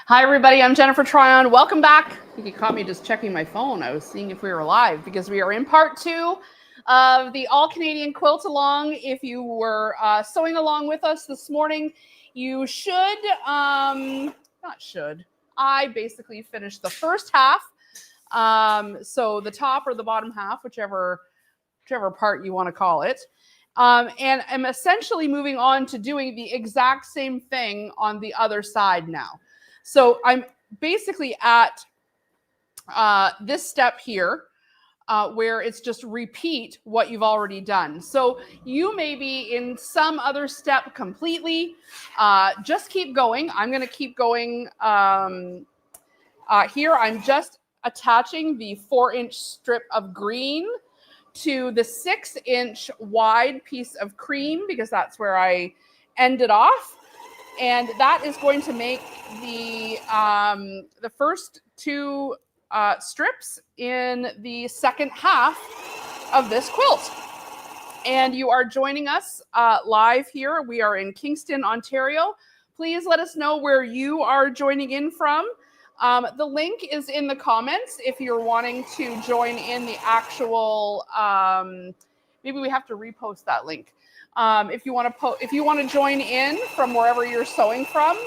Hi, everybody. I'm Jennifer Tryon. Welcome back. You caught me just checking my phone. I was seeing if we were live because we are in part 2 of the All-Canadian Quilt Along. If you were sewing along with us this morning, you should, I basically finished the first half. So the top or the bottom half, whichever part you want to call it. And I'm essentially moving on to doing the exact same thing on the other side now. So I'm basically at this step here where it's just repeat what you've already done. So you may be in some other step completely. Just keep going. I'm going to keep going here. I'm just attaching the 4-inch strip of green to the 6-inch wide piece of cream because that's where I ended off. And that is going to make the first 2 strips in the second half of this quilt. And you are joining us live here. We are in Kingston, Ontario. Please let us know where you are joining in from. The link is in the comments if you're wanting to join in the actual, maybe we have to repost that link. If you want to join in from wherever you're sewing from.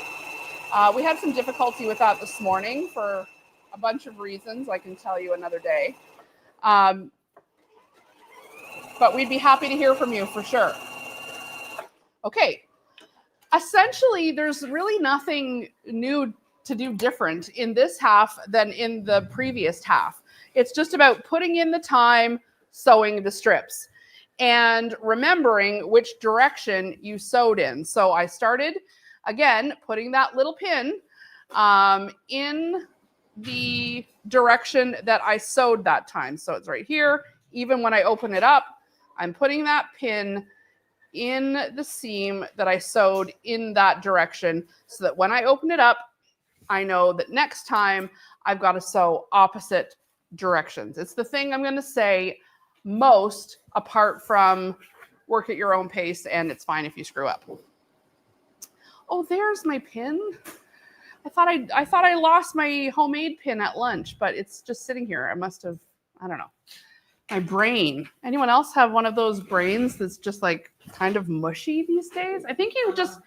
We had some difficulty with that this morning for a bunch of reasons. I can tell you another day. But we'd be happy to hear from you for sure. Okay. Essentially, there's really nothing new to do different in this half than in the previous half. It's just about putting in the time, sewing the strips, and remembering which direction you sewed in. So I started, again, putting that little pin in the direction that I sewed that time. So it's right here. Even when I open it up, I'm putting that pin in the seam that I sewed in that direction so that when I open it up, I know that next time I've got to sew opposite directions. It's the thing I'm going to say most, apart from work at your own pace, and it's fine if you screw up. Oh, there's my pin. I thought I lost my homemade pin at lunch, but it's just sitting here. I must have, I don't know. My brain. Anyone else have one of those brains that's just like kind of mushy these days? I think you just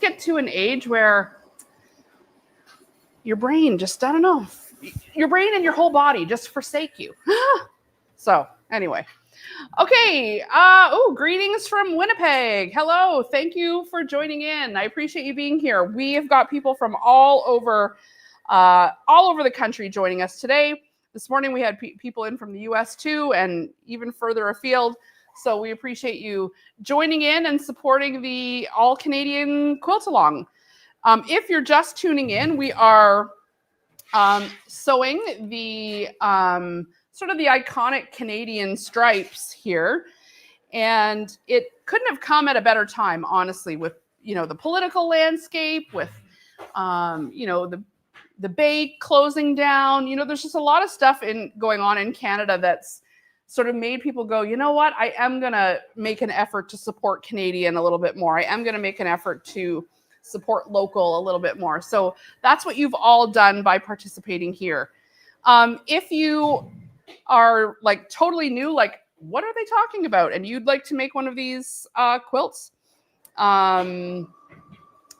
get to an age where your brain just, I don't know, your brain and your whole body just forsake you. So anyway, okay. Greetings from Winnipeg. Hello. Thank you for joining in. I appreciate you being here. We have got people from all over the country joining us today. This morning we had people in from the US too, and even further afield. So we appreciate you joining in and supporting the All-Canadian Quilt Along. If you're just tuning in, we are sewing the sort of the iconic Canadian stripes here. And it couldn't have come at a better time, honestly, with, the political landscape, with, the Bay closing down. There's just a lot of stuff going on in Canada that's sort of made people go, you know what, I am going to make an effort to support Canadian a little bit more. I am going to make an effort to support local a little bit more. So that's what you've all done by participating here. If you are like totally new, like what are they talking about? And you'd like to make one of these quilts.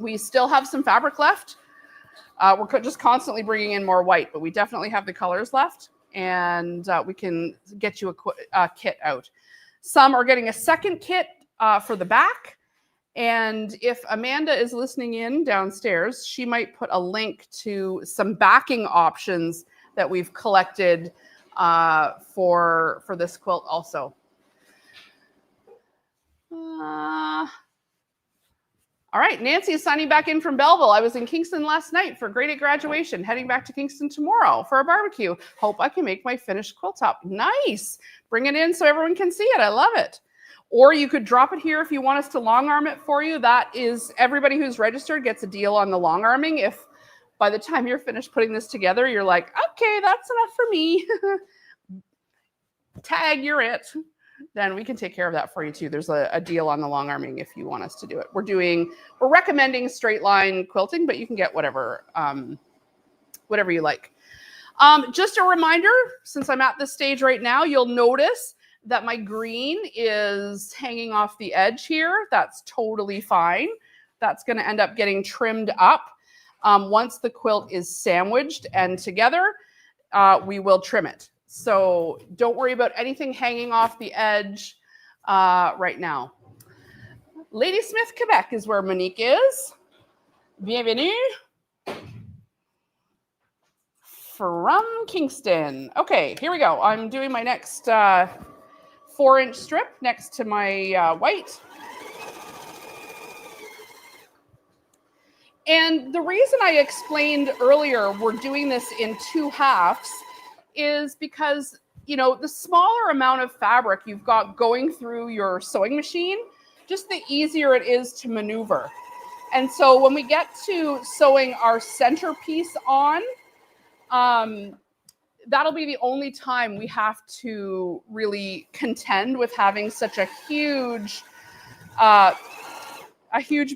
We still have some fabric left. We're just constantly bringing in more white, but we definitely have the colors left, and we can get you a kit out. Some are getting a second kit for the back. And if Amanda is listening in downstairs, she might put a link to some backing options that we've collected for this quilt also. All right, Nancy is signing back in from Belleville. I was in Kingston last night for grade 8 graduation, heading back to Kingston tomorrow for a barbecue. Hope I can make my finished quilt top. Nice. Bring it in so everyone can see it. I love it. Or you could drop it here if you want us to long arm it for you. That is, everybody who's registered gets a deal on the long arming. If by the time you're finished putting this together, you're like, okay, that's enough for me. Tag, you're it. then we can take care of that for you too. There's a deal on the long arming if you want us to do it. We're recommending straight line quilting, but you can get whatever you like. Just a reminder, since I'm at this stage right now, you'll notice that my green is hanging off the edge here. That's totally fine. That's going to end up getting trimmed up. Once the quilt is sandwiched and together, we will trim it. So don't worry about anything hanging off the edge right now. Ladysmith, Quebec is where Monique is. Bienvenue. From Kingston. Okay, here we go. I'm doing my next 4-inch strip next to my white. And the reason I explained earlier we're doing this in 2 halves is because, the smaller amount of fabric you've got going through your sewing machine, just the easier it is to maneuver. And so when we get to sewing our centerpiece on, that'll be the only time we have to really contend with having such a huge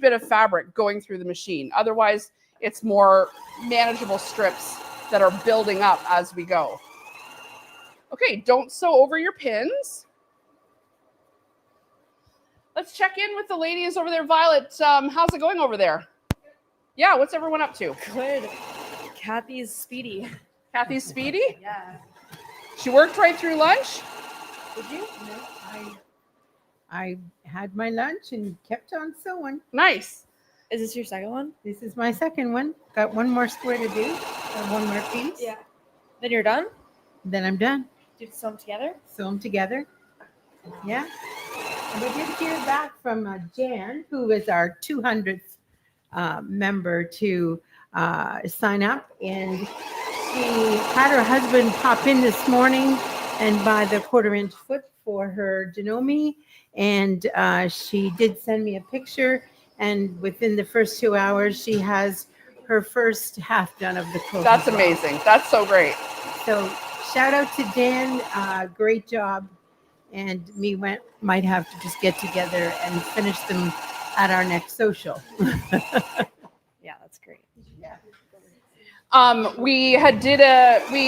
bit of fabric going through the machine. Otherwise, it's more manageable strips that are building up as we go. Okay, don't sew over your pins. Let's check in with the ladies over there. Violet, how's it going over there? Yeah, what's everyone up to? Good. Kathy's speedy. Kathy's speedy? Yeah. She worked right through lunch? Did you? No, I had my lunch and kept on sewing. Nice. Is this your second one? This is my second one. Got one more square to do, one more piece. Yeah. Then you're done? Then I'm done. Do you sew them together? Sew them together. Yeah. And I did hear back from Jan, who is our 200th member to sign up. And she had her husband pop in this morning and buy the 1/4-inch foot for her Janome. And she did send me a picture. And within the first 2 hours, she has her first half done of the quilt. That's amazing. That's so great. So shout out to Jan. Great job. And me might have to just get together and finish them at our next social. Yeah, that's great. Yeah. We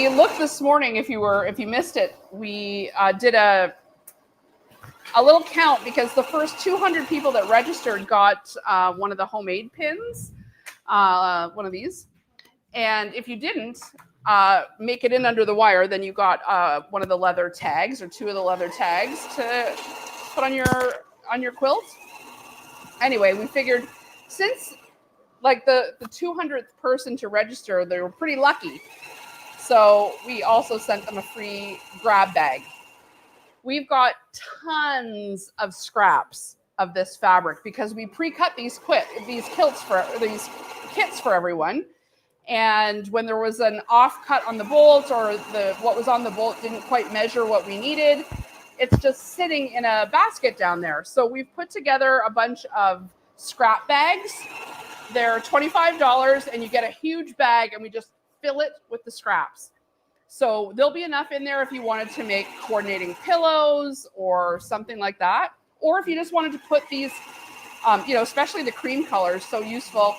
looked this morning, if you missed it, we did a little count because the first 200 people that registered got one of the homemade pins, one of these. And if you didn't make it in under the wire, then you got one of the leather tags or 2 of the leather tags to put on your quilt. Anyway, we figured since like the 200th person to register, they were pretty lucky. So we also sent them a free grab bag. We've got tons of scraps of this fabric because we pre-cut these kits for everyone. And when there was an off cut on the bolt or what was on the bolt didn't quite measure what we needed, it's just sitting in a basket down there. So we've put together a bunch of scrap bags. They're $25 and you get a huge bag and we just fill it with the scraps. So there'll be enough in there if you wanted to make coordinating pillows or something like that. Or if you just wanted to put these, especially the cream colors, so useful,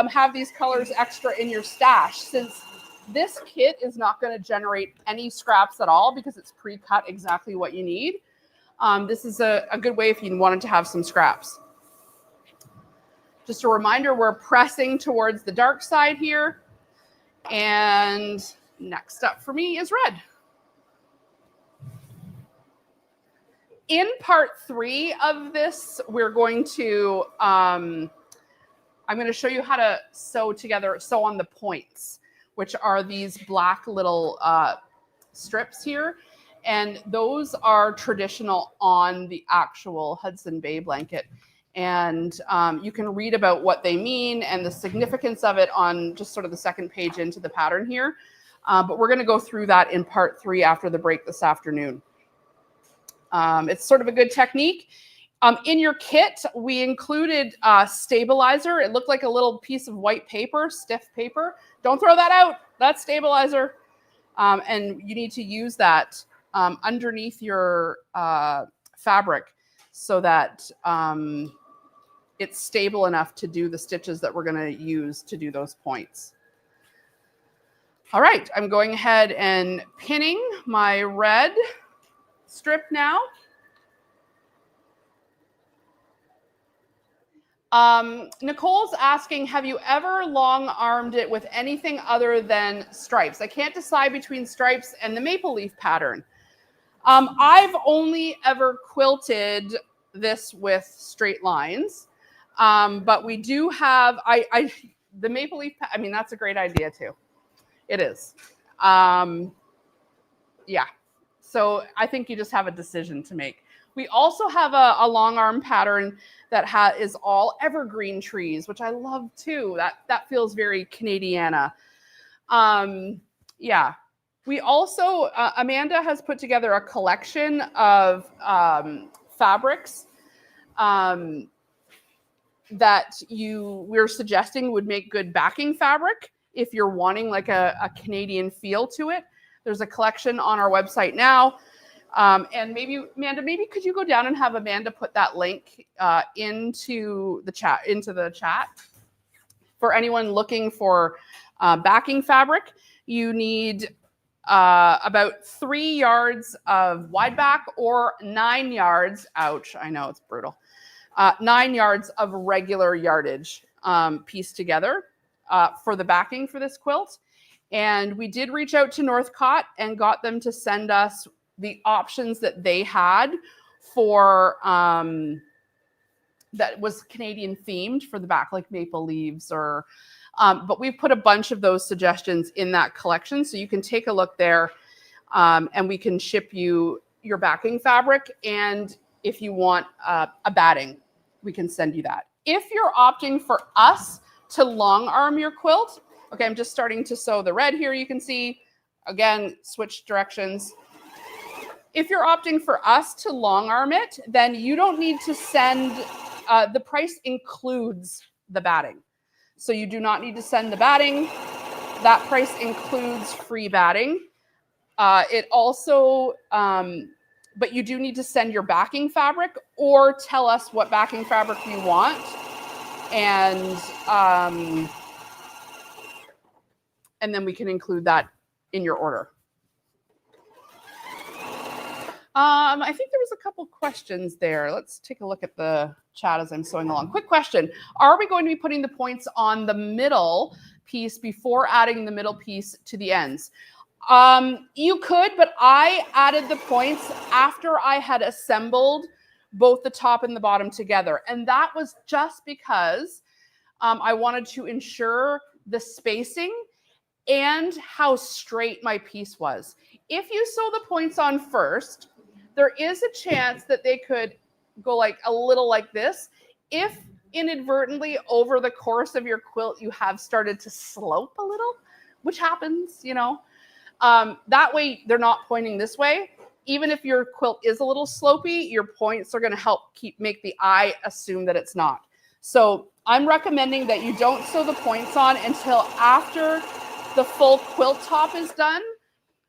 have these colors extra in your stash. Since this kit is not going to generate any scraps at all because it's pre-cut exactly what you need. This is a good way if you wanted to have some scraps. Just a reminder, we're pressing towards the dark side here. And next up for me is red. In part 3 of this, we're going to, I'm going to show you how to sew on the points, which are these black little strips here. And those are traditional on the actual Hudson Bay blanket. And you can read about what they mean and the significance of it on just sort of the second page into the pattern here. But we're going to go through that in part 3 after the break this afternoon. It's sort of a good technique. In your kit, we included stabilizer. It looked like a little piece of white paper, stiff paper. Don't throw that out. That's stabilizer. And you need to use that underneath your fabric so that it's stable enough to do the stitches that we're going to use to do those points. All right, I'm going ahead and pinning my red strip now. Nicole's asking, have you ever long-armed it with anything other than stripes? I can't decide between stripes and the maple leaf pattern. I've only ever quilted this with straight lines, but we do have, the maple leaf, I mean, that's a great idea too. It is. Yeah, so I think you just have a decision to make. We also have a long arm pattern that is all evergreen trees, which I love too. That feels very Canadiana. Yeah. We also, Amanda has put together a collection of fabrics that we're suggesting would make good backing fabric if you're wanting like a Canadian feel to it. There's a collection on our website now. And maybe, Amanda, could you go down and have Amanda put that link into the chat for anyone looking for backing fabric. You need about 3 yards of wide back or 9 yards. Ouch, I know it's brutal. 9 yards of regular yardage pieced together for the backing for this quilt. And we did reach out to Northcott and got them to send us the options that they had for that was Canadian themed for the back, like maple leaves or, but we've put a bunch of those suggestions in that collection. So you can take a look there and we can ship you your backing fabric. And if you want a batting, we can send you that. If you're opting for us to long arm your quilt, okay, I'm just starting to sew the red here. You can see, again, switch directions. If you're opting for us to long arm it, then you don't need to send, the price includes the batting. So you do not need to send the batting. That price includes free batting. It also, but you do need to send your backing fabric or tell us what backing fabric you want. And then we can include that in your order. I think there was a couple questions there. Let's take a look at the chat as I'm sewing along. Quick question. Are we going to be putting the points on the middle piece before adding the middle piece to the ends? You could, but I added the points after I had assembled both the top and the bottom together. And that was just because I wanted to ensure the spacing and how straight my piece was. If you sew the points on first, there is a chance that they could go like a little like this. If inadvertently over the course of your quilt, you have started to slope a little, which happens, you know, that way they're not pointing this way. Even if your quilt is a little slopey, your points are going to help make the eye assume that it's not. So I'm recommending that you don't sew the points on until after the full quilt top is done,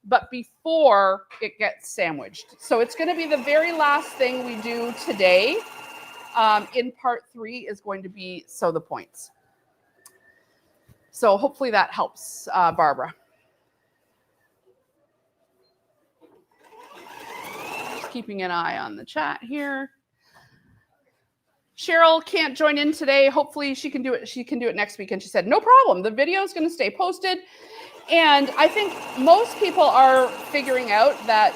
but before it gets sandwiched. So it's going to be the very last thing we do today in part 3 is going to be sew the points. So hopefully that helps, Barbara. Just keeping an eye on the chat here. Cheryl can't join in today. Hopefully she can do it. She can do it next week. And she said, no problem. The video is going to stay posted. And I think most people are figuring out that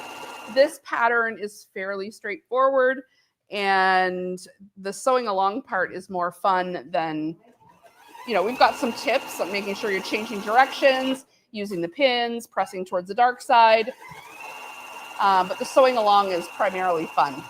this pattern is fairly straightforward and the sewing along part is more fun than, you know, we've got some tips on making sure you're changing directions, using the pins, pressing towards the dark side. But the sewing along is primarily fun.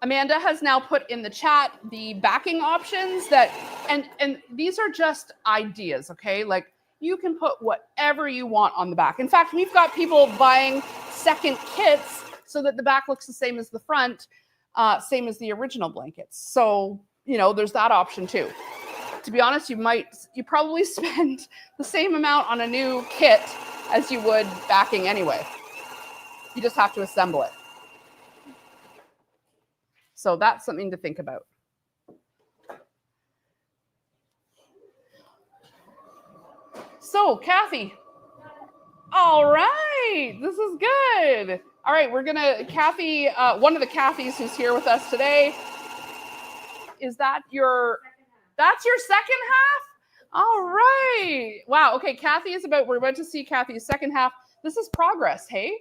Amanda has now put in the chat the backing options that, and these are just ideas, okay? Like you can put whatever you want on the back. In fact, we've got people buying second kits so that the back looks the same as the front, same as the original blankets. So, you know, there's that option too. to be honest, you probably spend the same amount on a new kit as you would backing anyway. You just have to assemble it. So that's something to think about. So, Kathy. All right, this is good. All right, we're gonna, Kathy, one of the Kathys who's here with us today. Is that that's your second half? All right. Wow, okay, Kathy is we're about to see Kathy's second half. This is progress, hey?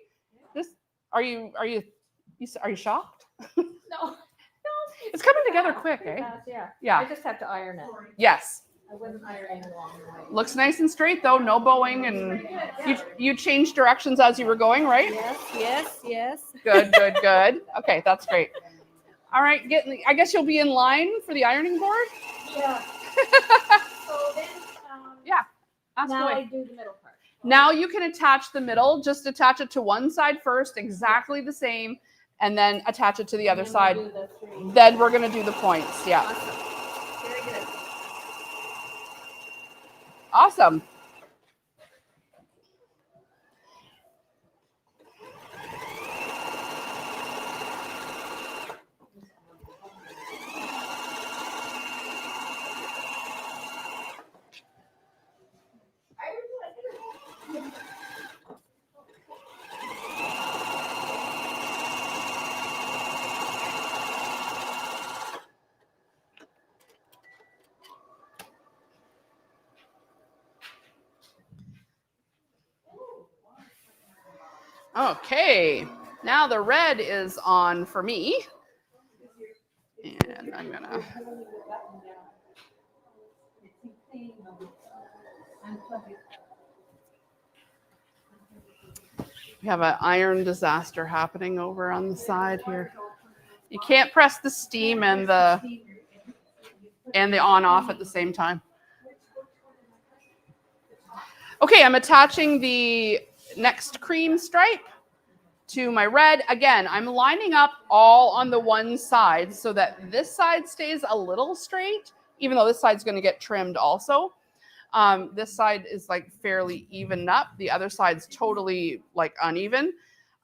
Are you shocked? No. It's coming together quick, eh? Yeah. Yeah. I just have to iron it. Yes. I wasn't ironing along the way. Looks nice and straight though, no bowing, and you changed directions as you were going, right? Yes. Good. Okay, that's great. All right, I guess you'll be in line for the ironing board? Yeah. So then, yeah. Ask now away. I do the middle part. Now you can attach the middle. Just attach it to one side first, exactly the same, and then attach it to the other side. Then we're going to do the points. Yeah. Awesome. Very good. Awesome. Okay, now the red is on for me. And I'm gonna. We have an iron disaster happening over on the side here. You can't press the steam and the on off at the same time. Okay, I'm attaching the next cream stripe to my red. Again, I'm lining up all on the one side so that this side stays a little straight, even though this side's going to get trimmed also. This side is like fairly evened up. The other side's totally like uneven.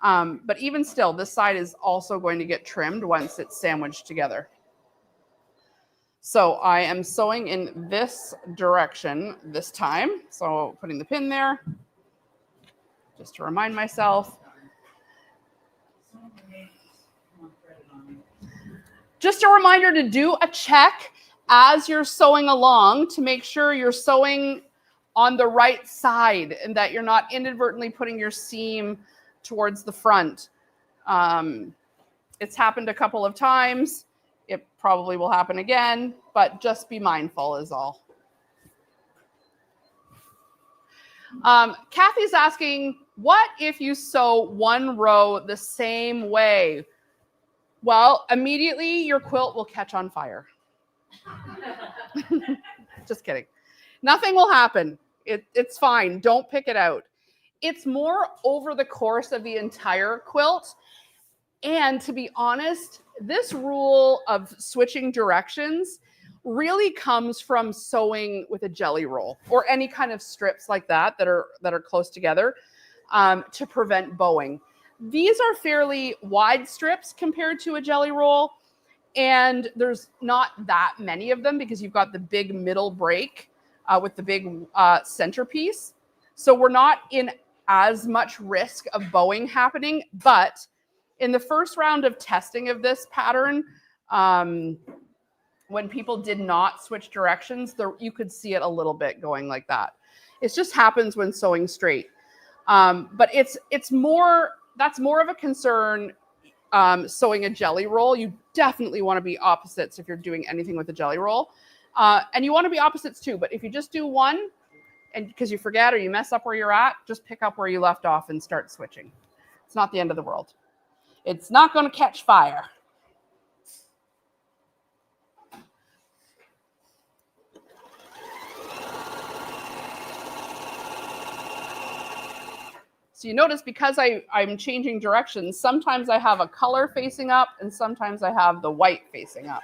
But even still, this side is also going to get trimmed once it's sandwiched together. So I am sewing in this direction this time. So putting the pin there, just to remind myself. Just a reminder to do a check as you're sewing along to make sure you're sewing on the right side and that you're not inadvertently putting your seam towards the front. It's happened a couple of times. It probably will happen again, but just be mindful is all. Kathy's asking, what if you sew one row the same way? Well, immediately your quilt will catch on fire. Just kidding. Nothing will happen. It's fine. Don't pick it out. It's more over the course of the entire quilt. And to be honest, this rule of switching directions really comes from sewing with a jelly roll or any kind of strips like that that are close together to prevent bowing. These are fairly wide strips compared to a jelly roll, and there's not that many of them because you've got the big middle break with the big centerpiece. So we're not in as much risk of bowing happening, but in the first round of testing of this pattern, when people did not switch directions, you could see it a little bit going like that. It just happens when sewing straight. But that's more of a concern sewing a jelly roll. You definitely want to be opposites if you're doing anything with a jelly roll. And you want to be opposites too, but if you just do one, and because you forget or you mess up where you're at, just pick up where you left off and start switching. It's not the end of the world. It's not going to catch fire. So you notice because I'm changing directions, sometimes I have a color facing up and sometimes I have the white facing up.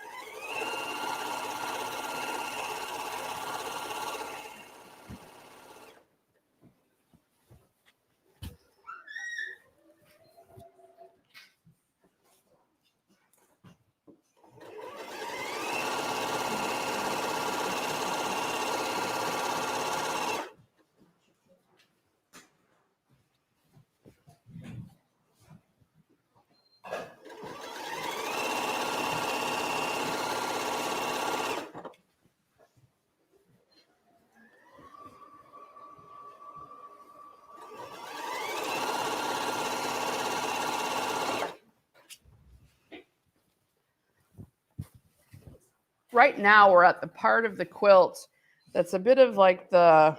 right now we're at the part of the quilt that's a bit of like the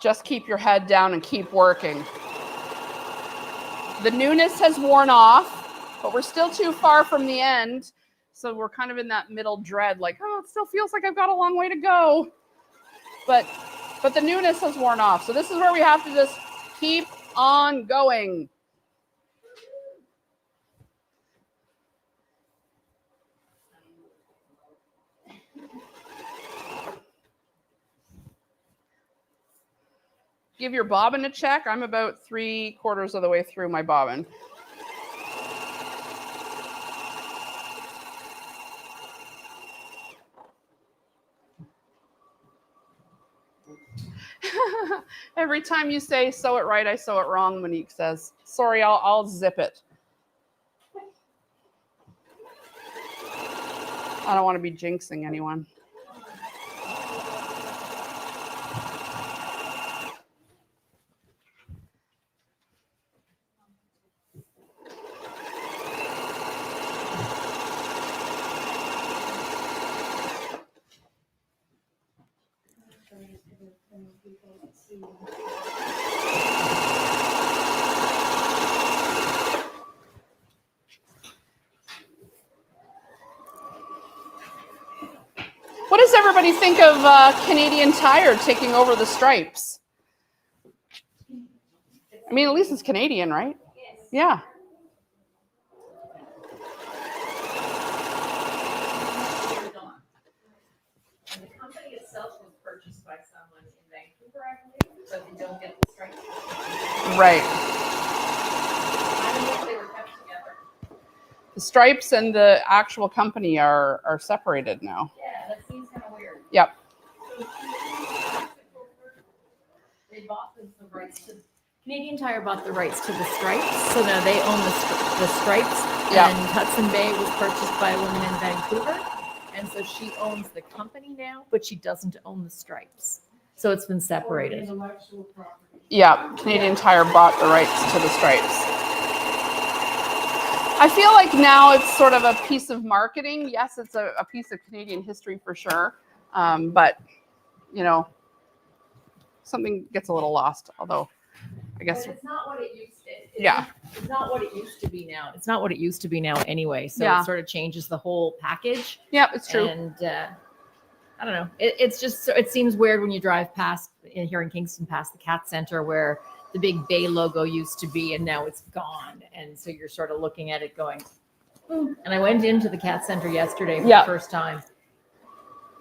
just keep your head down and keep working. The newness has worn off, but we're still too far from the end. So we're kind of in that middle dread, like, oh, it still feels like I've got a long way to go. But the newness has worn off. So this is where we have to just keep on going. Give your bobbin a check. I'm about 3/4 of the way through my bobbin. Every time you say sew it right, I sew it wrong, Monique says. Sorry, I'll zip it. I don't want to be jinxing anyone. What does everybody think of Canadian Tire taking over the stripes? I mean, at least it's Canadian, right? Yes. Yeah. And the company itself was purchased by someone in Vancouver, I believe, so they don't get the strength. Right. I don't know if they were kept together. The stripes and the actual company are separated now. Yeah, that seems kind of weird. Yep. They bought the rights to Canadian Tire bought the rights to the stripes, so now they own the stripes. Yeah. And Hudson Bay was purchased by a woman in Vancouver, and so she owns the company now, but she doesn't own the stripes. So it's been separated. Yeah. Canadian Tire bought the rights to the stripes. I feel like now it's sort of a piece of marketing. Yes, it's a piece of Canadian history for sure. But, you know, something gets a little lost, although I guess. But it's not what it used to. It's not what it used to be now. It's not what it used to be now anyway. So Yeah. it sort of changes the whole package. Yeah, it's true. And I don't know. It's just, it seems weird when you drive past here in Kingston, past the Cat Center where the big Bay logo used to be, and now it's gone. And so you're sort of looking at it going, and I went into the Cat Center yesterday for Yeah. the first time.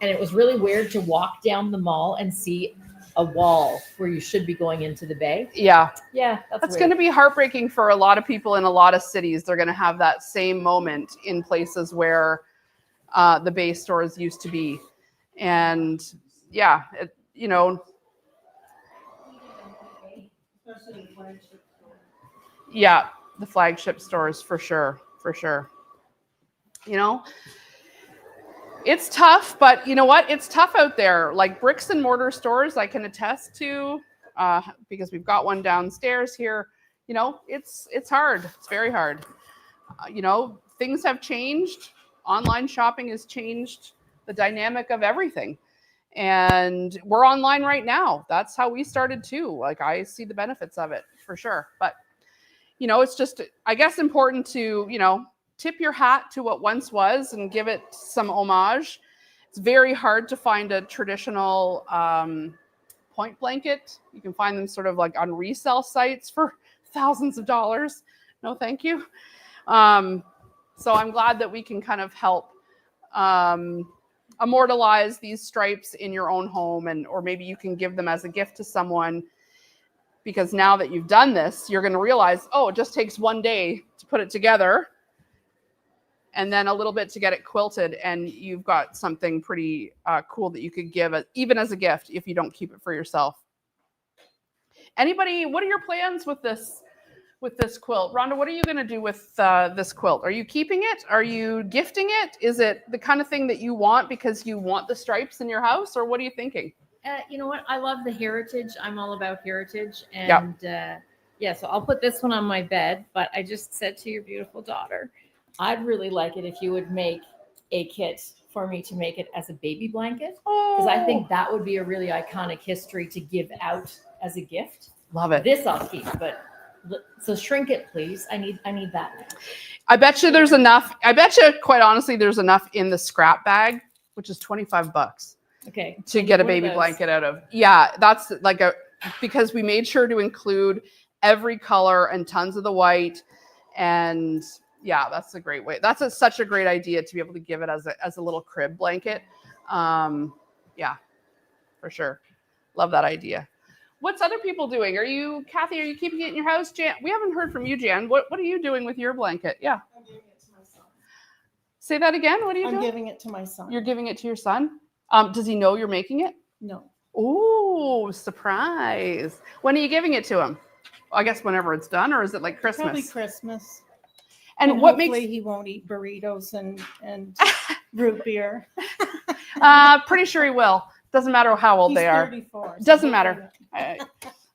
And it was really weird to walk down the mall and see a wall where you should be going into the Bay. Yeah. Yeah, That's going to be heartbreaking for a lot of people in a lot of cities. They're going to have that same moment in places where the Bay stores used to be. And yeah, you know, yeah, the flagship stores for sure. You know, it's tough, but you know what? It's tough out there. Like bricks and mortar stores, I can attest to because we've got one downstairs here. You know, it's hard. It's very hard. You know, things have changed. Online shopping has changed the dynamic of everything. And we're online right now. That's how we started too. Like I see the benefits of it for sure. But, you know, it's just, I guess, important to, you know, tip your hat to what once was and give it some homage. It's very hard to find a traditional point blanket. You can find them sort of like on resale sites for thousands of dollars. No, thank you. So I'm glad that we can kind of help immortalize these stripes in your own home, and or maybe you can give them as a gift to someone, because now that you've done this, you're going to realize, oh, it just takes one day to put it together and then a little bit to get it quilted, and you've got something pretty cool that you could give even as a gift if you don't keep it for yourself. Anybody, what are your plans with this quilt? Rhonda, what are you going to do with this quilt? Are you keeping it? Are you gifting it? Is it the kind of thing that you want because you want the stripes in your house, or what are you thinking? You know what? I love the heritage. I'm all about heritage. And yeah, so I'll put this one on my bed, but I just said to your beautiful daughter, I'd really like it if you would make a kit for me to make it as a baby blanket, because I think that would be a really iconic history to give out as a gift. Love it. This I'll keep, but so shrink it, please. I need that now. I bet you there's enough. I bet you, quite honestly, there's enough in the scrap bag, which is $25. Okay. To get a baby blanket out of. Yeah, that's like because we made sure to include every color and tons of the white. And yeah, that's a great way. That's such a great idea to be able to give it as a little crib blanket. Yeah, for sure. Love that idea. What's other people doing? Kathy, are you keeping it in your house? Jan, we haven't heard from you, Jan. What are you doing with your blanket? Yeah. I'm giving it to my son. Say that again. What are you doing? I'm giving it to my son. You're giving it to your son? Does he know you're making it? No. Oh, surprise. When are you giving it to him? I guess whenever it's done, or is it like Christmas? Probably Christmas. And what hopefully makes he won't eat burritos and root beer. pretty sure he will. Doesn't matter how old He's they are. 34. So Doesn't matter. I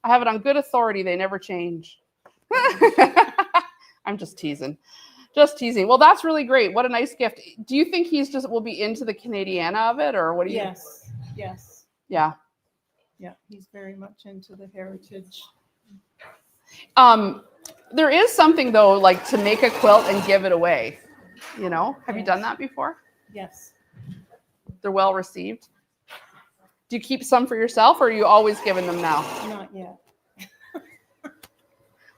have it on good authority. They never change. I'm just teasing. Just teasing. Well, that's really great. What a nice gift. Do you think will be into the Canadiana of it, or what do you? Yes. Yes. Yeah. Yeah. He's very much into the heritage. There is something though, like to make a quilt and give it away. You know, have you Yes. done that before? Yes. They're well received. Do you keep some for yourself, or are you always giving them now? Not yet.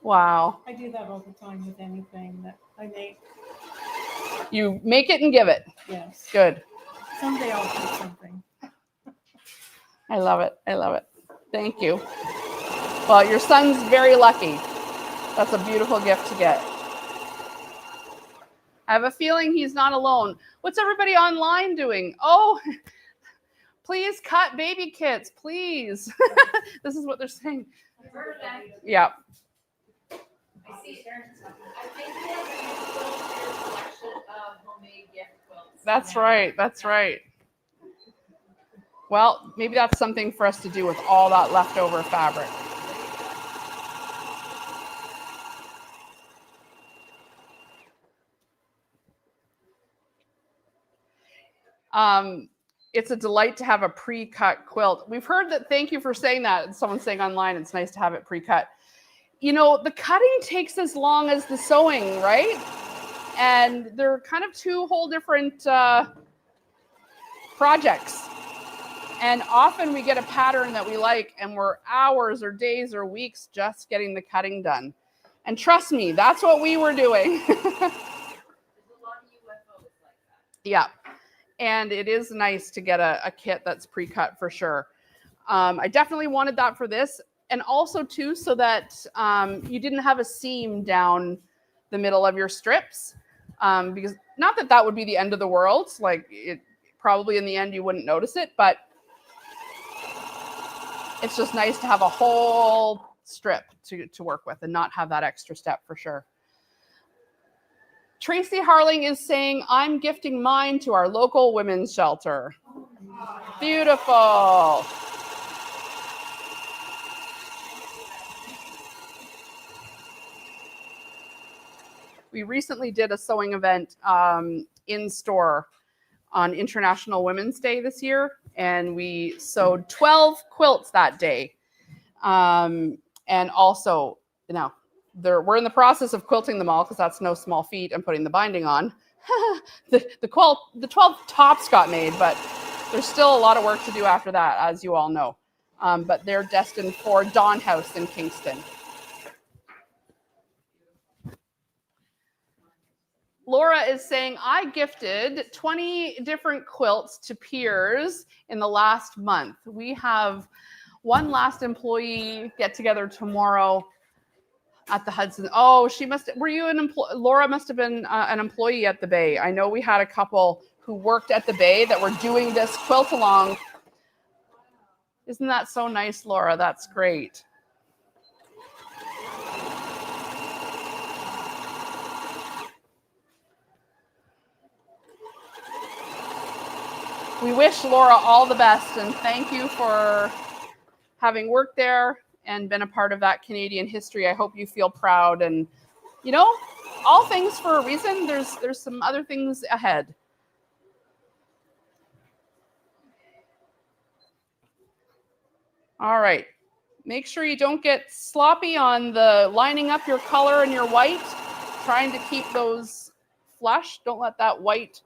Wow. I do that all the time with anything that I make. You make it and give it. Yes. Good. Someday I'll do something. I love it. I love it. Thank you. Well, your son's very lucky. That's a beautiful gift to get. I have a feeling he's not alone. What's everybody online doing? Oh, please cut baby kits, please. This is what they're saying. Yeah. I see. I think they have a collection of homemade gift quilts. That's right. That's right. Well, maybe that's something for us to do with all that leftover fabric. It's a delight to have a pre-cut quilt. We've heard that. Thank you for saying that. Someone's saying online it's nice to have it pre-cut. You know, the cutting takes as long as the sewing, right? And they're kind of two whole different projects. And often we get a pattern that we like and we're hours or days or weeks just getting the cutting done. And trust me, that's what we were doing. Yeah. And it is nice to get a kit that's pre-cut for sure. I definitely wanted that for this. And also too, so that you didn't have a seam down the middle of your strips. Because not that that would be the end of the world. Like it probably in the end you wouldn't notice it, but it's just nice to have a whole strip to work with and not have that extra step for sure. Tracy Harling is saying, I'm gifting mine to our local women's shelter. Beautiful. We recently did a sewing event in store on International Women's Day this year, and we sewed 12 quilts that day. And also, you know, we're in the process of quilting them all because that's no small feat and putting the binding on. the 12 tops got made, but there's still a lot of work to do after that, as you all know. But they're destined for Dawn House in Kingston. Laura is saying, I gifted 20 different quilts to peers in the last month. We have one last employee get together tomorrow at the Hudson. Oh, were you an employee? Laura must have been an employee at the Bay. I know we had a couple who worked at the Bay that were doing this quilt along. Isn't that so nice, Laura? That's great. We wish Laura all the best and thank you for having worked there and been a part of that Canadian history. I hope you feel proud, and you know, all things for a reason. There's some other things ahead. All right. Make sure you don't get sloppy on the lining up your color and your white, trying to keep those flush. Don't let that white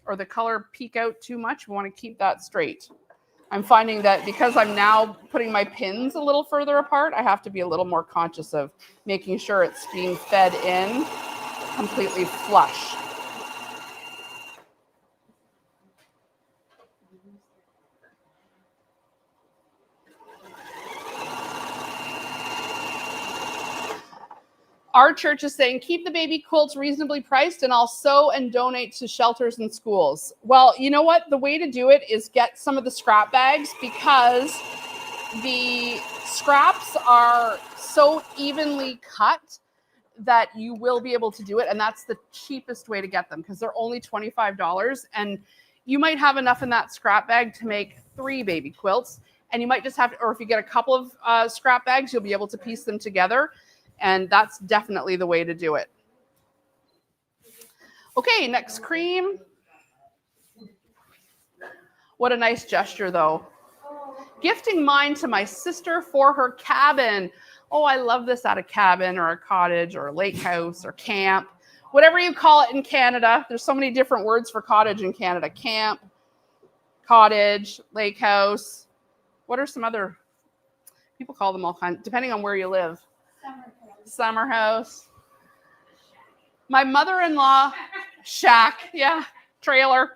or the color peek out too much. We want to keep that straight. I'm finding that because I'm now putting my pins a little further apart, I have to be a little more conscious of making sure it's being fed in completely flush. Our church is saying, keep the baby quilts reasonably priced and I'll sew and donate to shelters and schools. Well, you know what? The way to do it is get some of the scrap bags, because the scraps are so evenly cut that you will be able to do it. And that's the cheapest way to get them, because they're only $25. And you might have enough in that scrap bag to make 3 baby quilts. And you might just have, or if you get a couple of scrap bags, you'll be able to piece them together. And that's definitely the way to do it. Okay, next cream. What a nice gesture, though. Gifting mine to my sister for her cabin. Oh, I love this at a cabin or a cottage or a lake house or camp. Whatever you call it in Canada. There's so many different words for cottage in Canada. Camp, cottage, lake house. What are some other? People call them all kinds, depending on where you live. Summer house. My mother-in-law, shack, yeah, trailer.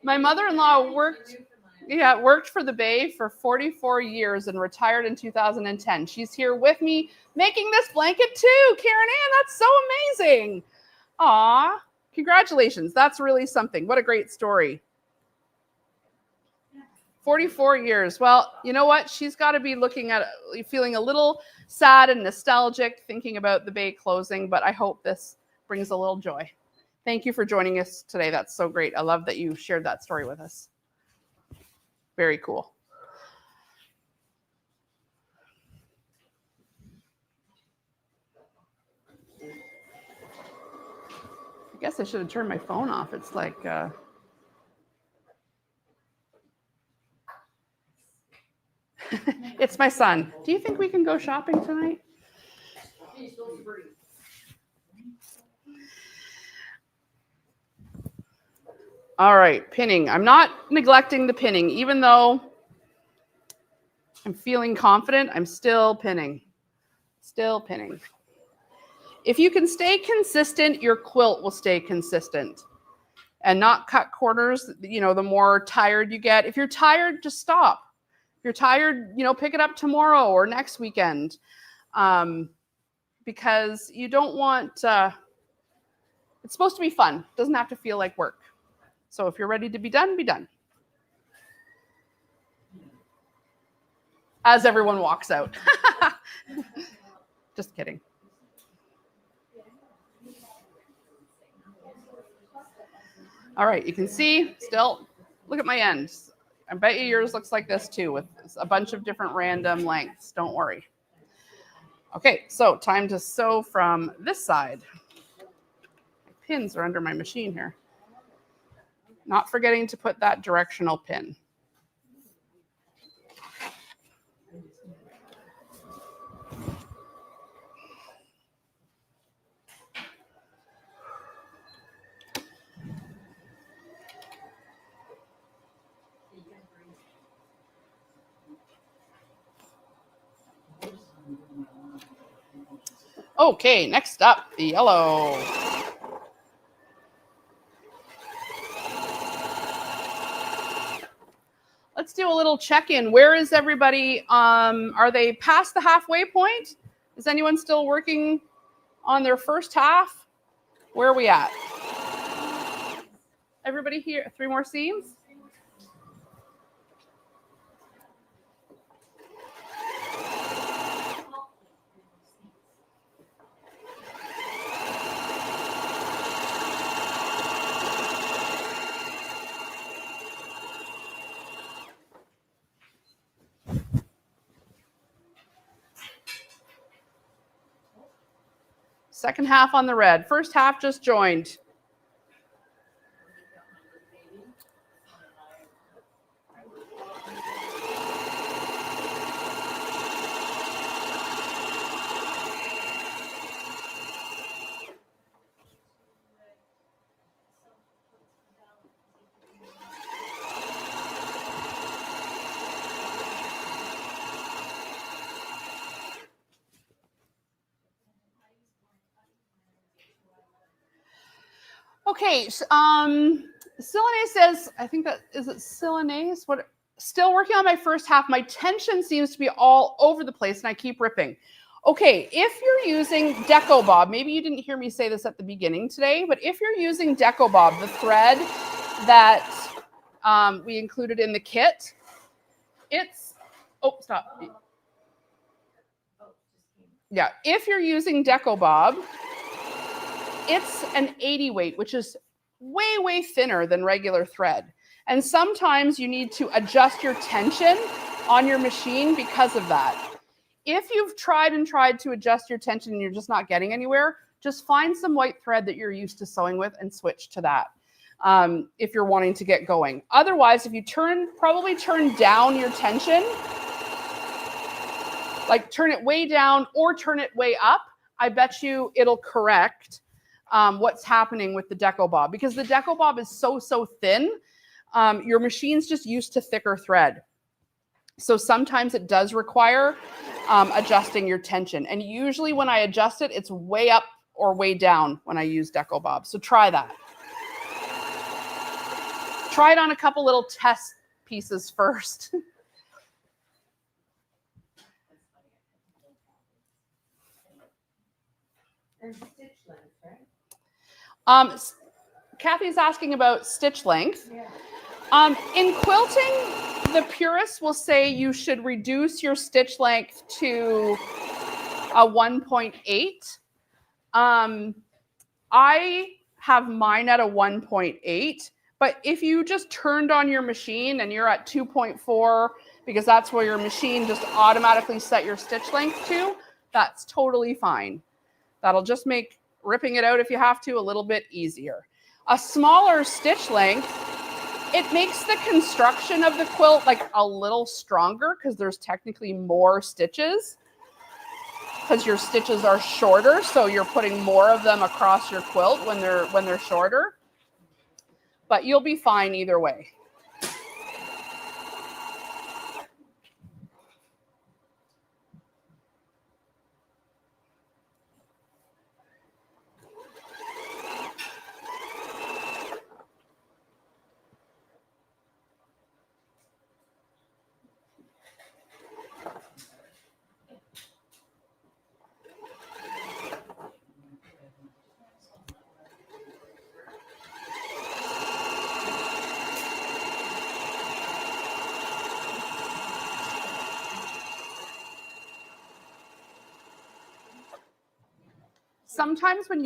My mother-in-law worked for the Bay for 44 years and retired in 2010. She's here with me making this blanket too. Karen Ann, that's so amazing. Aw, congratulations. That's really something. What a great story. 44 years. Well, you know what? She's got to be feeling a little sad and nostalgic, thinking about the Bay closing, but I hope this brings a little joy. Thank you for joining us today. That's so great. I love that you shared that story with us. Very cool. I guess I should have turned my phone off. It's like... It's my son. Do you think we can go shopping tonight? All right, pinning. I'm not neglecting the pinning. Even though I'm feeling confident, I'm still pinning. Still pinning. If you can stay consistent, your quilt will stay consistent and not cut corners. You know, the more tired you get. If you're tired, just stop. If you're tired, pick it up tomorrow or next weekend, because you don't want, it's supposed to be fun. It doesn't have to feel like work. So if you're ready to be done, be done. As everyone walks out. Just kidding. All right, you can see still, look at my ends. I bet you yours looks like this too, with a bunch of different random lengths. Don't worry. Okay, so time to sew from this side. My pins are under my machine here. Not forgetting to put that directional pin. Okay, next up, the yellow. Let's do a little check-in. Where is everybody? Are they past the halfway point? Is anyone still working on their first half? Where are we at? Everybody here? 3 more seams? Second half on the red. First half just joined. Okay, Silene says, I think that, is it Silene? What? Still working on my first half. My tension seems to be all over the place and I keep ripping. Okay, if you're using Deco Bob, maybe you didn't hear me say this at the beginning today, but if you're using Deco Bob, the thread that we included in the kit, it's, oh, stop. Yeah, if you're using Deco Bob, it's an 80 weight, which is way, way thinner than regular thread. And sometimes you need to adjust your tension on your machine because of that. If you've tried to adjust your tension and you're just not getting anywhere, just find some white thread that you're used to sewing with and switch to that if you're wanting to get going. Otherwise, if you probably turn down your tension, like turn it way down or turn it way up, I bet you it'll correct what's happening with the Deco Bob, because the Deco Bob is so thin. Your machine's just used to thicker thread. So sometimes it does require adjusting your tension. And usually when I adjust it, it's way up or way down when I use Deco Bob. So try that. Try it on a couple little test pieces first. And stitch length, right? Kathy's asking about stitch length. Yeah. In quilting, the purists will say you should reduce your stitch length to a 1.8. I have mine at a 1.8, but if you just turned on your machine and you're at 2.4, because that's where your machine just automatically set your stitch length to, that's totally fine. That'll just make ripping it out if you have to a little bit easier. A smaller stitch length, it makes the construction of the quilt like a little stronger because there's technically more stitches, because your stitches are shorter, so you're putting more of them across your quilt when they're shorter. But you'll be fine either way. Sometimes when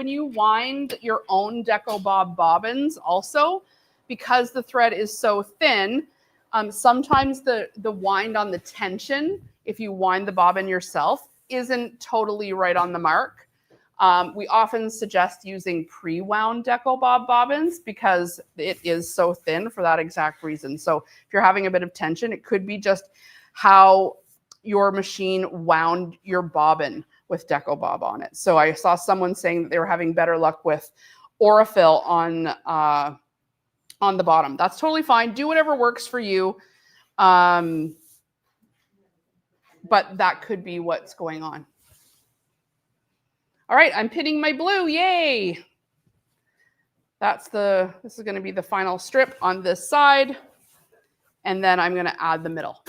you wind your own Deco Bob bobbins also, because the thread is so thin, sometimes the wind on the tension, if you wind the bobbin yourself, isn't totally right on the mark. We often suggest using pre-wound Deco Bob bobbins because it is so thin for that exact reason. So if you're having a bit of tension, it could be just how your machine wound your bobbin with Deco Bob on it. So I saw someone saying that they were having better luck with Aurifil on the bottom. That's totally fine. Do whatever works for you. But that could be what's going on. All right, I'm pinning my blue. Yay! This is going to be the final strip on this side. And then I'm going to add the middle.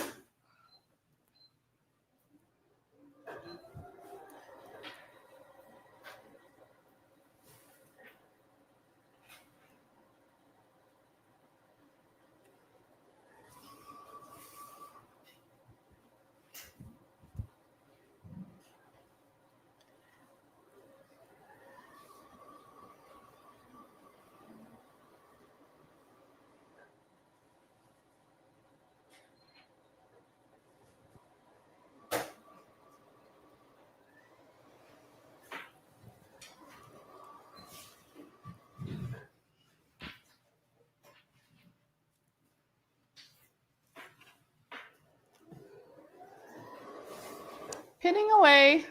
Pinning away.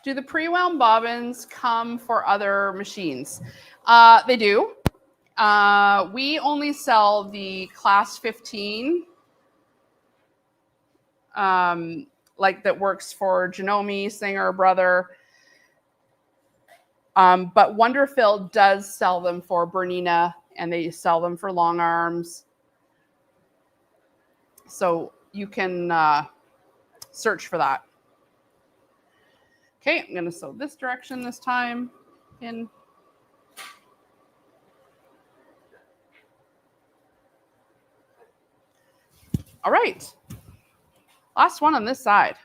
Do the pre-wound bobbins come for other machines? They do. We only sell the class 15, like that works for Janome, Singer, Brother. But Wonderfill does sell them for Bernina, and they sell them for long arms. So you can search for that. Okay, I'm going to sew this direction this time in. All right, last one on this side.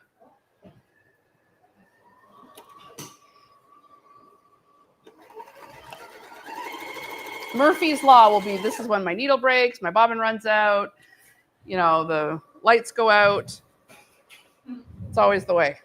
Murphy's Law will be, this is when my needle breaks, my bobbin runs out, you know, the lights go out. It's always the way.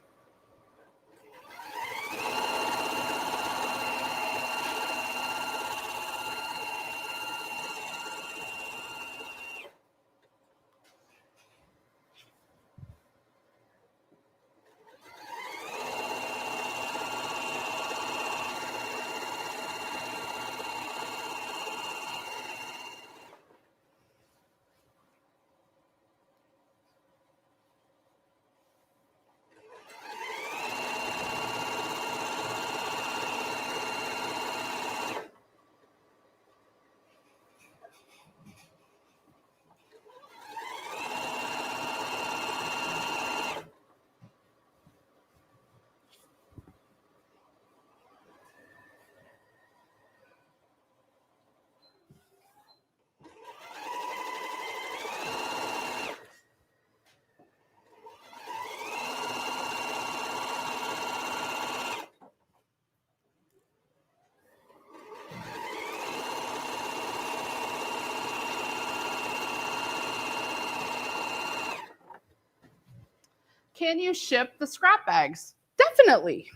Can you ship the scrap bags? Definitely.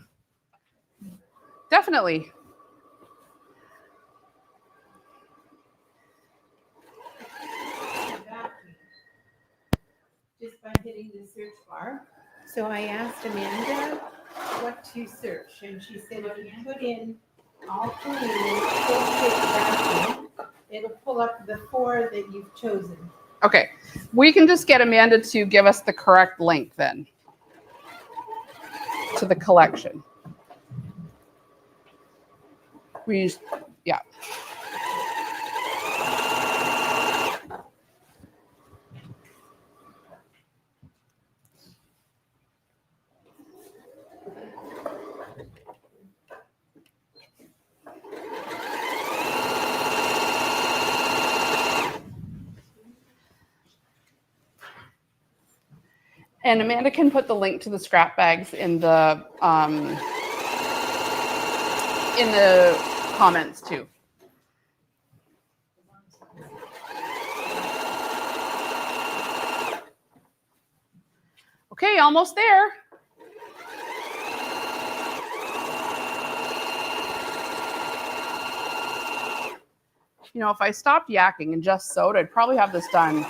Definitely. Just by hitting the search bar. So I asked Amanda what to search, and she said if you put in all clean vacuum, it'll pull up the 4 that you've chosen. Okay, we can just get Amanda to give us the correct link then to the collection. Yeah. And Amanda can put the link to the scrap bags in the comments too. Okay, almost there. You know, if I stopped yakking and just sewed, I'd probably have this done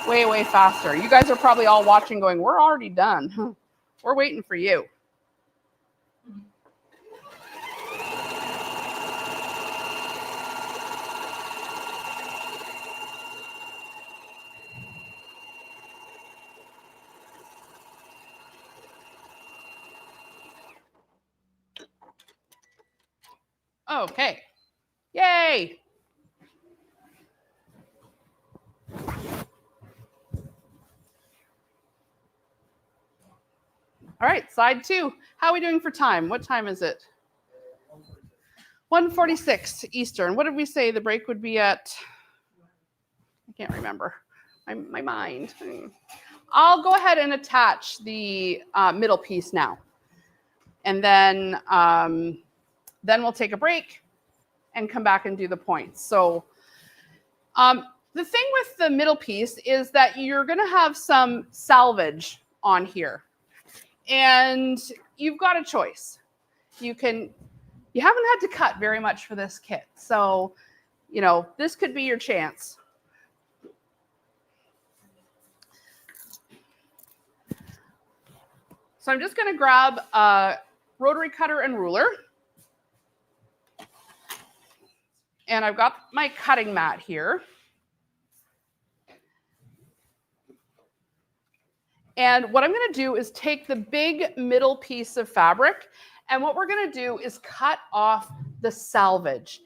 way, way faster. You guys are probably all watching going, we're already done. We're waiting for you. Okay. Yay. All right, side 2. How are we doing for time? What time is it? 1:46 Eastern. What did we say the break would be at? I can't remember. My mind. I'll go ahead and attach the middle piece now. And then we'll take a break and come back and do the points. So the thing with the middle piece is that you're going to have some salvage on here. And you've got a choice. You haven't had to cut very much for this kit. So, you know, this could be your chance. So I'm just going to grab a rotary cutter and ruler. And I've got my cutting mat here. And what I'm going to do is take the big middle piece of fabric And what we're going to do is cut off the selvage.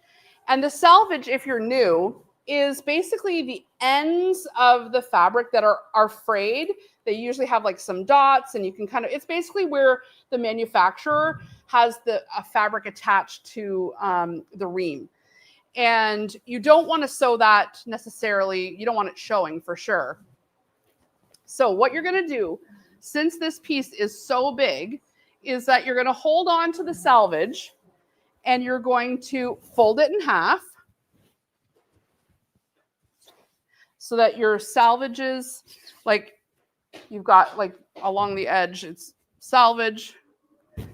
And the selvage, if you're new, is basically the ends of the fabric that are frayed. They usually have like some dots, and you can kind of, it's basically where the manufacturer has the fabric attached to the ream. And you don't want to sew that necessarily, you don't want it showing for sure. So what you're going to do, since this piece is so big, is that you're going to hold on to the selvage and you're going to fold it in half so that your salvages, like you've got like along the edge, it's selvage, and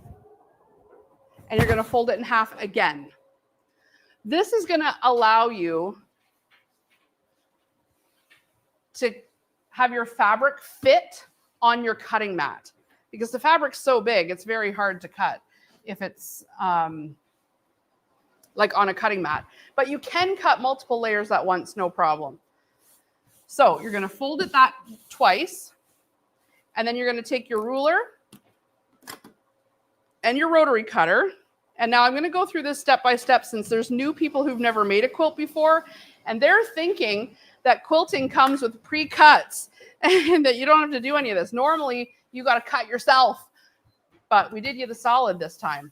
you're going to fold it in half again. This is going to allow you to have your fabric fit on your cutting mat, because the fabric's so big, it's very hard to cut if it's like on a cutting mat. But you can cut multiple layers at once, no problem. So you're going to fold it that twice, and then you're going to take your ruler and your rotary cutter. And now I'm going to go through this step by step, since there's new people who've never made a quilt before, and they're thinking that quilting comes with pre-cuts and that you don't have to do any of this. Normally, you got to cut yourself, but we did you the solid this time.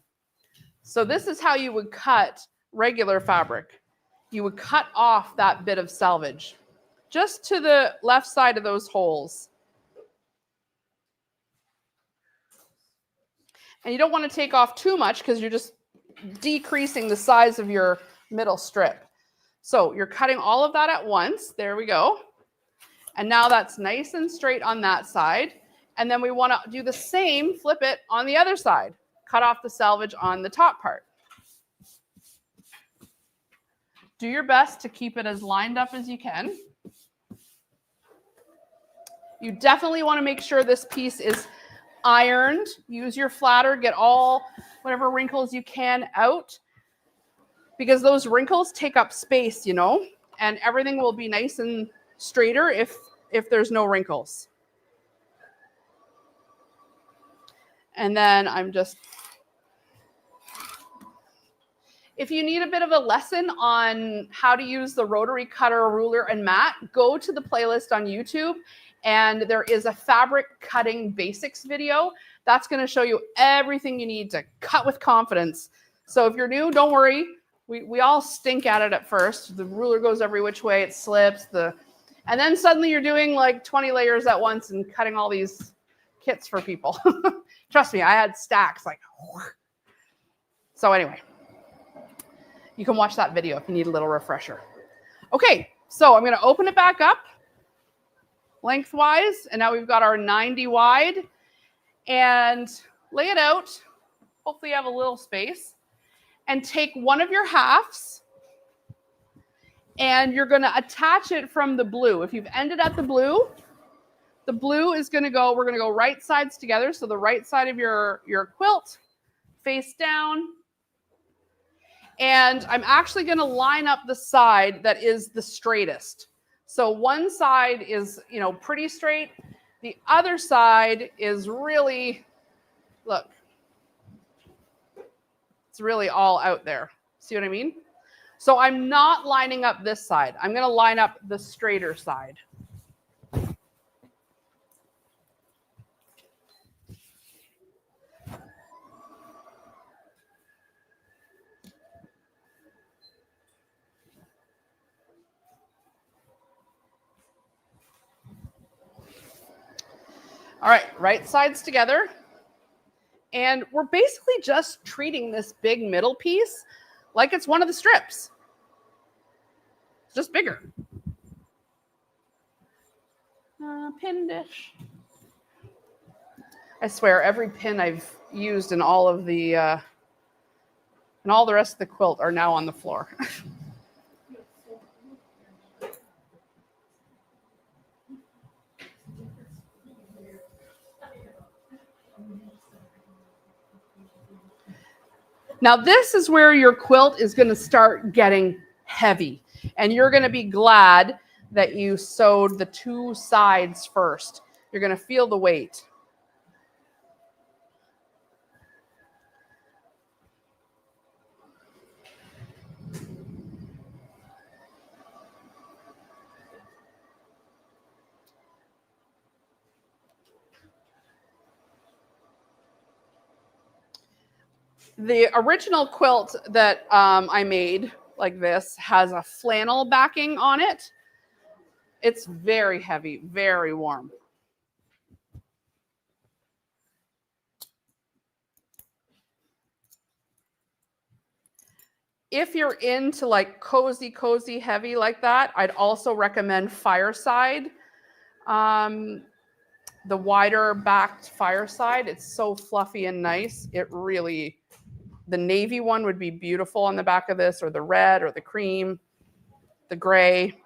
So this is how you would cut regular fabric. You would cut off that bit of selvage just to the left side of those holes. And you don't want to take off too much because you're just decreasing the size of your middle strip. So you're cutting all of that at once. There we go. And now that's nice and straight on that side. And then we want to do the same, flip it on the other side. Cut off the selvage on the top part. Do your best to keep it as lined up as you can. You definitely want to make sure this piece is ironed. Use your flatter, get all whatever wrinkles you can out, because those wrinkles take up space, you know, and everything will be nice and straighter if there's no wrinkles. And then if you need a bit of a lesson on how to use the rotary cutter, ruler, and mat, go to the playlist on YouTube, and there is a fabric cutting basics video. That's going to show you everything you need to cut with confidence. So if you're new, don't worry. We all stink at it at first. The ruler goes every which way, it slips. And then suddenly you're doing like 20 layers at once and cutting all these kits for people. Trust me, I had stacks like. So anyway, you can watch that video if you need a little refresher. Okay, so I'm going to open it back up lengthwise, and now we've got our 90 wide, and lay it out. Hopefully you have a little space, and take one of your halves, and you're going to attach it from the blue. If you've ended at the blue is going to go, we're going to go right sides together. So the right side of your quilt face down. And I'm actually going to line up the side that is the straightest. So one side is, you know, pretty straight. The other side is really, look, it's really all out there. See what I mean? So I'm not lining up this side. I'm going to line up the straighter side. All right, right sides together. And we're basically just treating this big middle piece like it's one of the strips. It's just bigger. Pin dish. I swear every pin I've used in all of the and all the rest of the quilt are now on the floor. Now this is where your quilt is going to start getting heavy, and you're going to be glad that you sewed the two sides first. You're going to feel the weight. The original quilt that I made like this has a flannel backing on it. It's very heavy, very warm. If you're into like cozy heavy like that, I'd also recommend Fireside. The wider backed Fireside, it's so fluffy and nice. It really, the navy one would be beautiful on the back of this, or the red, or the cream, the gray.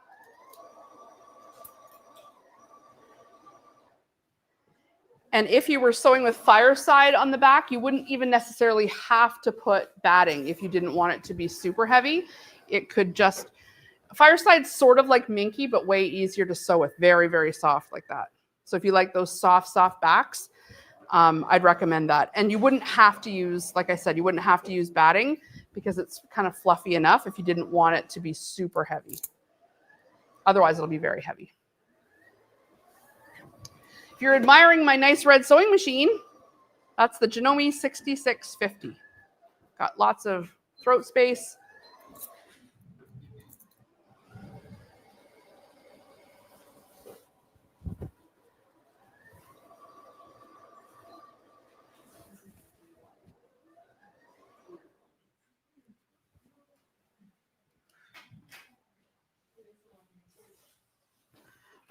And if you were sewing with Fireside on the back, you wouldn't even necessarily have to put batting if you didn't want it to be super heavy. It could just, Fireside's sort of like Minky, but way easier to sew with, very soft like that. So if you like those soft backs, I'd recommend that. And you wouldn't have to use, like I said, you wouldn't have to use batting because it's kind of fluffy enough if you didn't want it to be super heavy. Otherwise, it'll be very heavy. If you're admiring my nice red sewing machine, that's the Janome 6650. Got lots of throat space.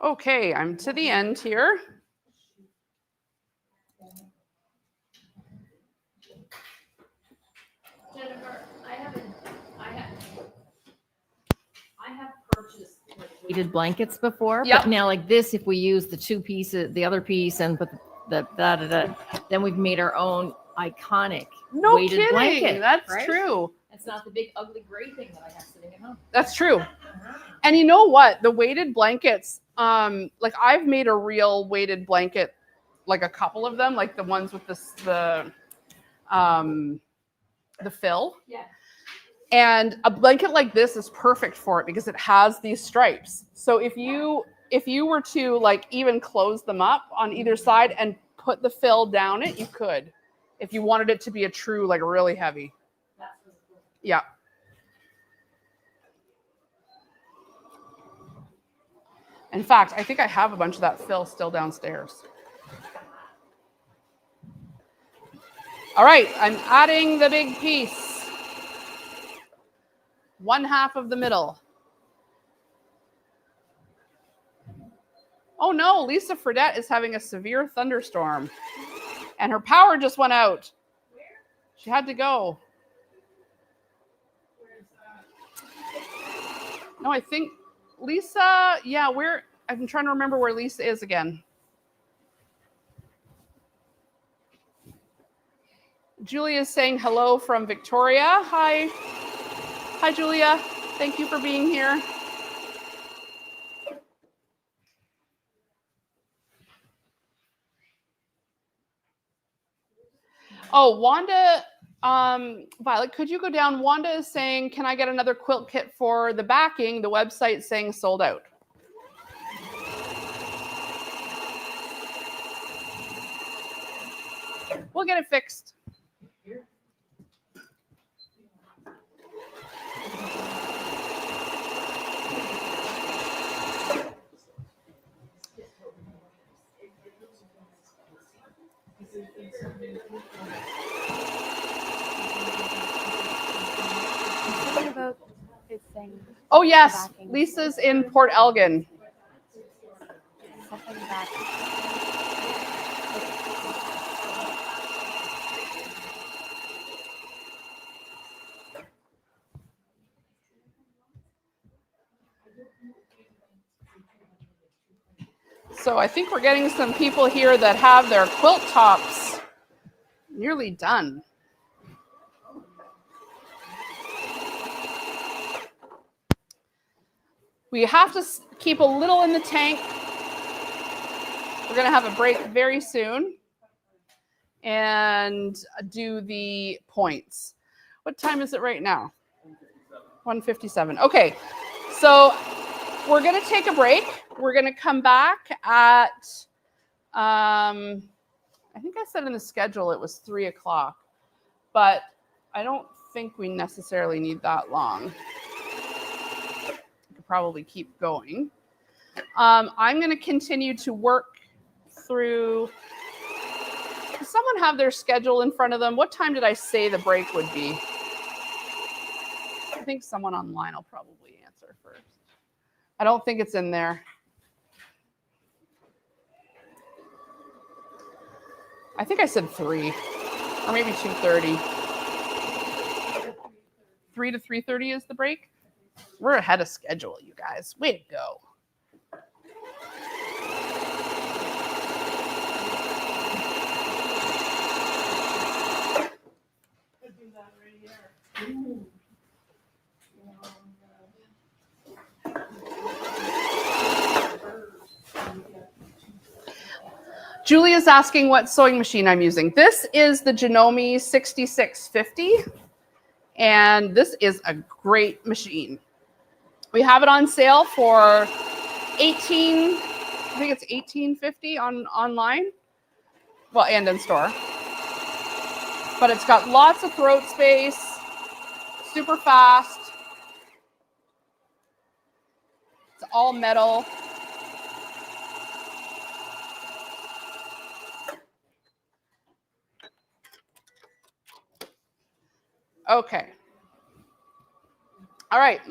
Okay, I'm to the end here. Jennifer, I have purchased like weighted blankets before. Yep. But now like this, if we use the two pieces, the other piece, and put then we've made our own iconic No weighted kidding. blanket. That's right? true. It's not the big ugly gray thing that I have sitting at home. That's true. And you know what? The weighted blankets, like I've made a real weighted blanket, like a couple of them, like the ones with the fill. Yeah. And a blanket like this is perfect for it because it has these stripes. So if you were to like even close them up on either side and put the fill down it, you could, if you wanted it to be a true, like really heavy. Yeah. In fact, I think I have a bunch of that fill still downstairs. All right, I'm adding the big piece. 1/2 of the middle. Oh no, Lisa Fredette is having a severe thunderstorm. And her power just went out. She had to go. No, I think Lisa, yeah, I'm trying to remember where Lisa is again. Julia is saying hello from Victoria. Hi. Hi, Julia. Thank you for being here. Oh, Wanda, Violet, could you go down? Wanda is saying, can I get another quilt kit for the backing? The website saying sold out. We'll get it fixed. Oh yes, Lisa's in Port Elgin. So I think we're getting some people here that have their quilt tops nearly done. We have to keep a little in the tank. We're going to have a break very soon and do the points. What time is it right now? 1:57. Okay, so we're going to take a break. We're going to come back at, I think I said in the schedule it was 3 o'clock, but I don't think we necessarily need that long. We could probably keep going. I'm going to continue to work through. Does someone have their schedule in front of them? What time did I say the break would be? I think someone online will probably answer first. I don't think it's in there. I think I said 3 or maybe 2:30. 3 to 3:30 is the break. We're ahead of schedule, you guys. Way to go. Julia's asking what sewing machine I'm using. This is the Janome 6650, and this is a great machine. We have it on sale for $18.50 online, well, and in store. But it's got lots of throat space, super fast. It's all metal. Okay. All right,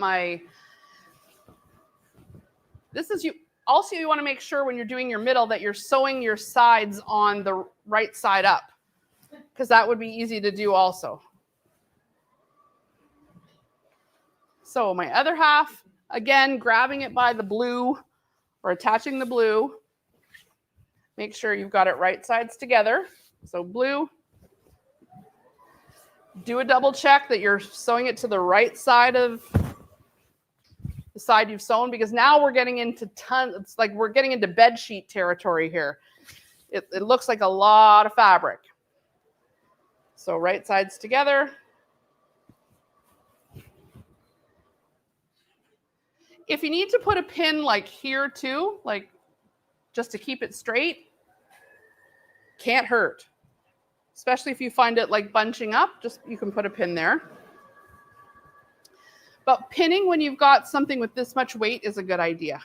this is you. Also, you want to make sure when you're doing your middle that you're sewing your sides on the right side up, because that would be easy to do also. So my other half, again, grabbing it by the blue or attaching the blue. Make sure you've got it right sides together. So blue. Do a double check that you're sewing it to the right side of the side you've sewn, because now we're getting into it's like we're getting into bed sheet territory here. It looks like a lot of fabric. So right sides together. If you need to put a pin like here too, like just to keep it straight, can't hurt. Especially if you find it like bunching up, just you can put a pin there. But pinning when you've got something with this much weight is a good idea.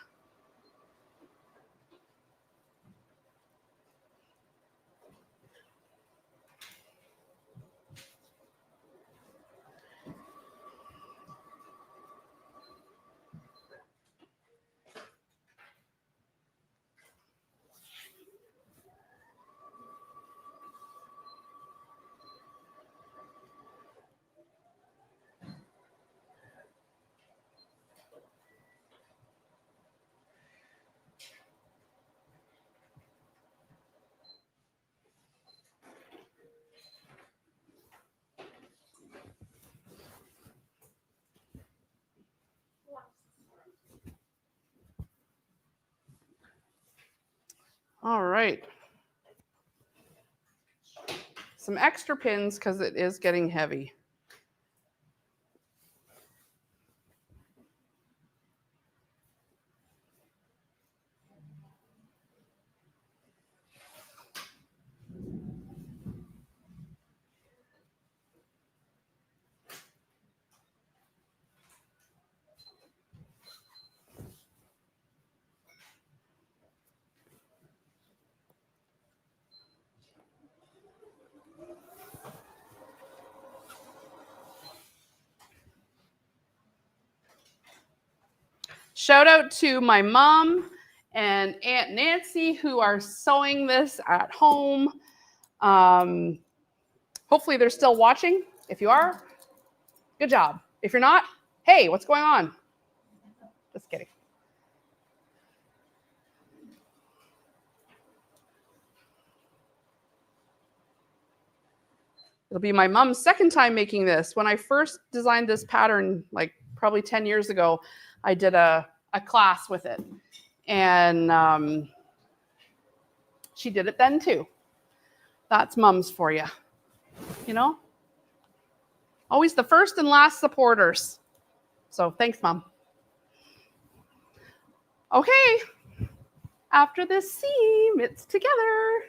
All right. Some extra pins because it is getting heavy. Shout out to my mom and Aunt Nancy who are sewing this at home. Hopefully they're still watching. If you are, good job. If you're not, hey, what's going on? Just kidding. It'll be my mom's second time making this. When I first designed this pattern, like probably 10 years ago, I did a class with it. And she did it then too. That's mums for you. You know? Always the first and last supporters. So thanks, Mom. Okay. After this seam, it's together.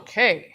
Okay.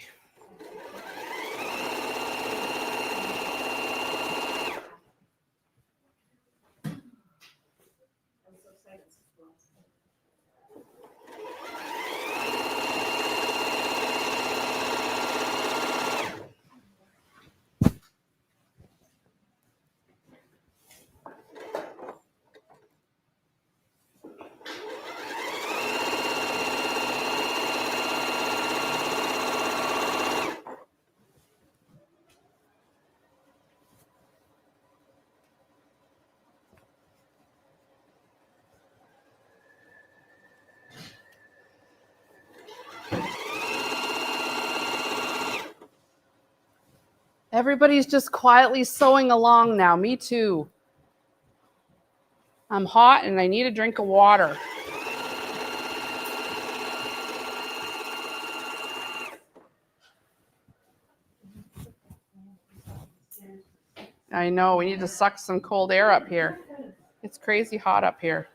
Everybody's just quietly sewing along now. Me too. I'm hot and I need a drink of water. I know, we need to suck some cold air up here. It's crazy hot up here.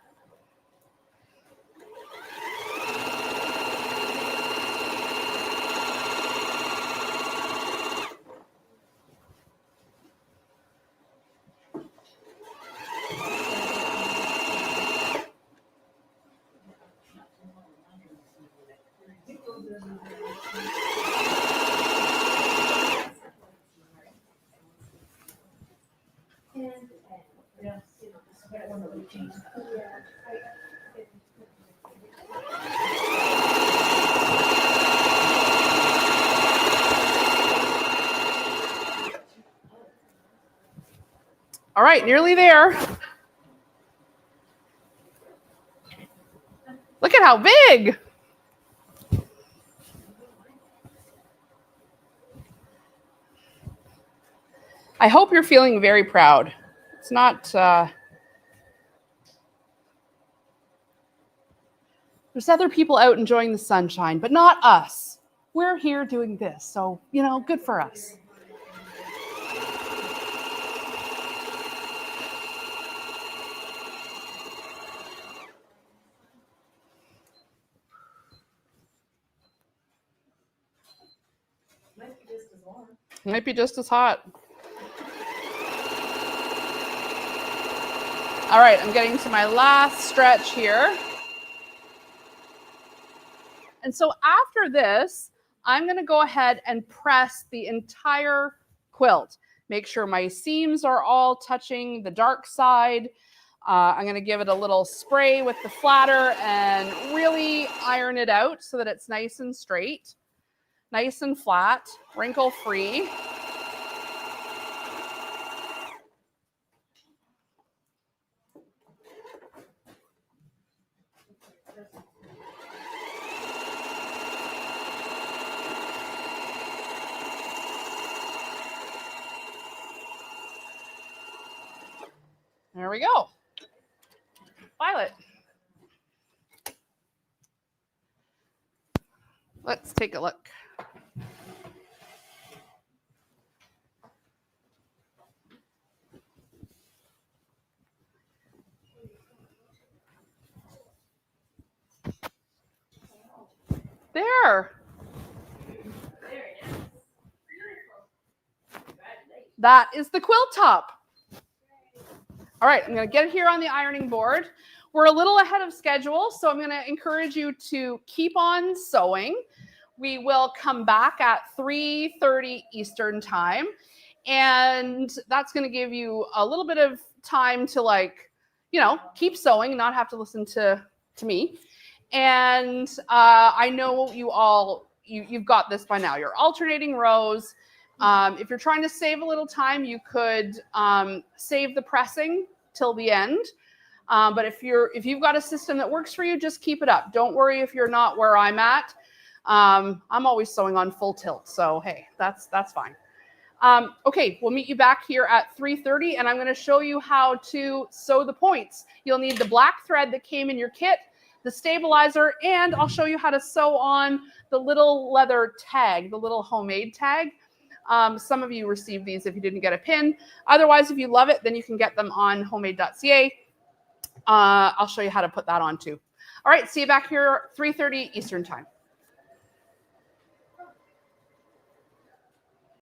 All right, nearly there. Look at how big. I hope you're feeling very proud. It's not, there's other people out enjoying the sunshine, but not us. We're here doing this, so, you know, good for us. Might be just as hot. All right, I'm getting to my last stretch here. And so after this, I'm going to go ahead and press the entire quilt. Make sure my seams are all touching the dark side. I'm going to give it a little spray with the flatter and really iron it out so that it's nice and straight, nice and flat, wrinkle-free. There we go. Violet. Let's take a look. There. That is the quilt top. All right, I'm going to get it here on the ironing board. We're a little ahead of schedule, so I'm going to encourage you to keep on sewing. We will come back at 3:30 Eastern time, and that's going to give you a little bit of time to, like, you know, keep sewing, not have to listen to me. And I know you all, you've got this by now. You're alternating rows. If you're trying to save a little time, you could save the pressing till the end. But if you've got a system that works for you, just keep it up. Don't worry if you're not where I'm at. I'm always sewing on full tilt, so hey, that's fine. Okay, we'll meet you back here at 3:30, and I'm going to show you how to sew the points. You'll need the black thread that came in your kit, the stabilizer, and I'll show you how to sew on the little leather tag, the little homemade tag. Some of you received these if you didn't get a pin. Otherwise, if you love it, then you can get them on homemade.ca. I'll show you how to put that on too. All right, see you back here 3:30 Eastern time.